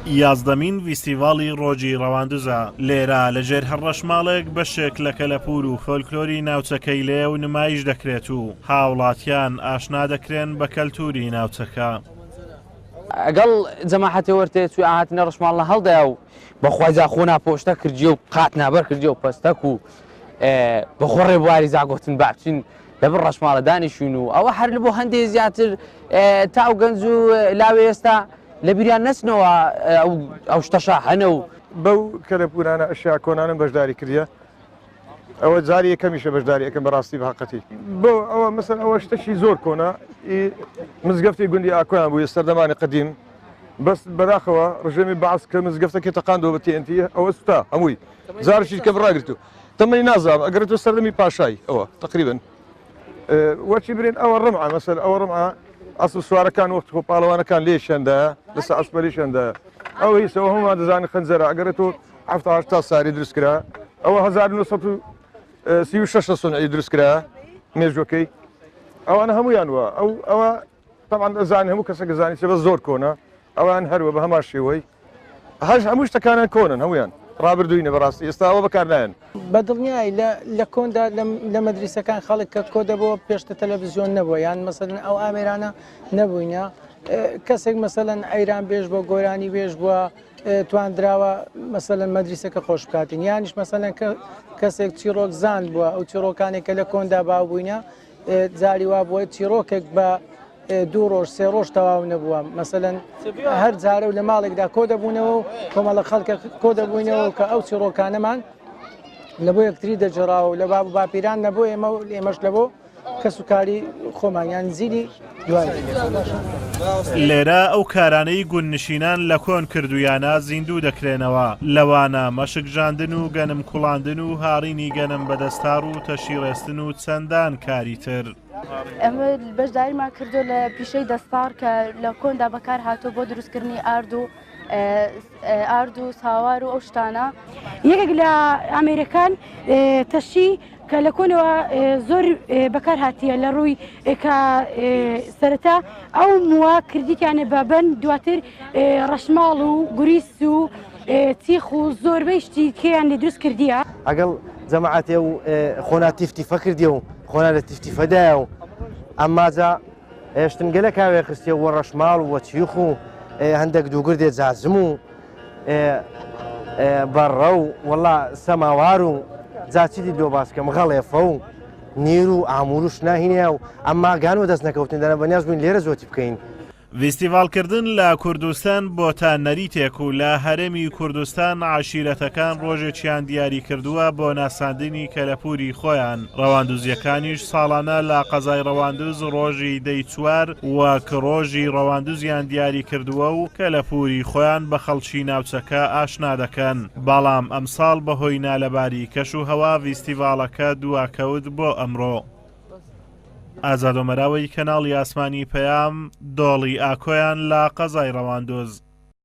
یازدەمین فیستیڤاڵی ڕۆژی ڕەواندوزە لێرە لەژێر هەڕەشماڵێک بەشێک لە کەلەپور و فۆلکلۆری ناوچەکەی لێ و نمایش دەکرێت و هاوڵاتیان ئاشنا دەکرێن بە کەلتوری ناوچەکە. ئەگەڵ جەماعەتێ وەرتێ توی ئاهاتنە ڕەشماڵ لە هەڵدایە و بەخوایزا خۆنا پۆشتە کردی و قات نابەر کردی و پەستەک و بەخۆ ڕێبواری زاگۆتن بچین لەبەر ڕەشماڵە دانیشین و ئەوە هەر لە بۆ هەندێک زیاتر تا و گەنج و لاوێ ئێستا لە بیریان نەچنەوە ئەو شتەشا هەنە و بەو کەلەپورانە ئەشیا کۆنانم بەشداری کردە ئەوە جاری یەکەمیشە بەشداری یەکەم بەڕاستی بەحەقەتی بۆ ئەوە مەسەن ئەوە شتەشی زۆر کۆنا مزگەفتی گوندی ئاکۆیان بوو سەردەمانی قەدیم بەس بەداخەوە ڕژێمی بەعس کە مزگەفتەکە تەقاندەوە بە TNT ئەوە سوتا هەمووی زارشی کە بڕاگرت و تەمەنی نازانم ئەگەر تۆ سەردەمی پاشای ئەوە تقریبن وەچی برێن ئەوە ڕمع مەسەر ئەوە ڕمع ئەسب سوارەکان وەخت خۆ پاڵەوانەکان لێشێندا لەسە ئەسپەریشێندا ئەوە هیچەوە هەمومان دەزانێت خەنجەرە ئەگەر تۆ هەفتا ساری دروستکرا ئەوە 1936 سنعی دروستکرا مێژوەکەی ئەوانە هەمویان وە ئەوە تەمان دەزانێت هەموو کەسە گەزانی بە زۆر کۆنا ئەوان هەروە بە هەمان شێوەی هەموو شتەکانیان کۆنن هەمویان ڕابردووینە بەڕاستی ئێستا ئەوە بەکارنایەن بەدڵنیایی لە کۆندا لە مەدرسەکان خەڵک کە کۆ دەبەوە پێشتە تەلەڤیزیۆن نەبووە یان مەسەلەن ئەو ئامێرانە نەبووینە کەسێک مەسەلەن ئەیران بێژ بۆ گۆرانی بێژ بووە تواندراوە مەسەلەن مەدرسەکە خۆش بکاتین یانیش مەسەلەن کەسێک چیرۆک زاند بووە ئەو چیرۆکانێکە لە کۆندا باوبووینە جاری وا بووە چیرۆکێک بە 2 ڕۆژ 3 ڕۆژ تەواو نەبووە مەسەلەن هەر جارە و لە ماڵێکدا کۆ دەبوونەوە و کۆمەڵە خەڵکە کۆ دەبووینەوە کە ئەو چیرۆکانەمان لە بۆ یەکتری دەجێڕاوە لە باب و باپیران نەبوو ئێمە و ئێمەش لە بۆ کەسوکاری خۆمانیان زیری دوای لێرە ئەو کارانەی گوننشینان لە کۆن کردویانە زیندوو دەکرێنەوە لەوانە مەشکژاندن و گەنم کوڵاندن و هاڕینی گەنم بەدەستار و تەشیڕێستن و چەندان کاری تر. ئەمە بەشداریمان کردو لە پیشەی دەستار کە لە کۆندا بەکار هاتوو بۆ دروستکردنی ئارد و ساوار و ئەو شتانە یەکێک لە ئامێرەکان تەشی کە لە کۆنەوە زۆر بەکار هاتیە لە ڕووی کە سەرەتا ئەو مووە کردیتیانە بە بەن دواتر ڕەشماڵ و گوریس و تیخ و زۆربەی شتی کێیان لێ دروست کردیە ئەگەڵ جەماعەتێ و خۆنا تیفتیفە کردی و خۆنا لە تیفتیفەدایە و ئەماجا شتنگەلە کاوێ خستێ وە ڕەشماڵ و وەچیخ و هەندێک دووگردێ جازم و بەڕە و وەڵا سەماوار و جاچیدی دۆ باسکەم غەڵێفە و نیر و ئاموروش ناهینەیە و ئەمما گانوە دەست نەکەوتن دەنە بەنیاز بووین لێرە زۆتی بکەین. فیستیڤالکردن لە کوردستان بۆتە نەریتێک و لە هەرێمی کوردستان عشیرەتەکان ڕۆژێکیان دیاری کردووە بۆ ناساندنی کەلەپوری خۆیان ڕەواندوزیەکانیش ساڵانە لە قەزای ڕەواندوز ڕۆژی دەی چوار وەک ڕۆژی ڕەواندوزیان دیاری کردووە و کەلەپوری خۆیان بە خەڵکی ناوچەکە ئاشنا دەکەن بەڵام ئەمساڵ بەهۆی نالەباری کەش و هەوا فیستیڤالەکە دواکەوت بۆ ئەمڕۆ. ئازادۆمەراوی کەناڵی ئاسمانی پەیام دۆڵی ئاکۆیان لە قەزای ڕەواندوز.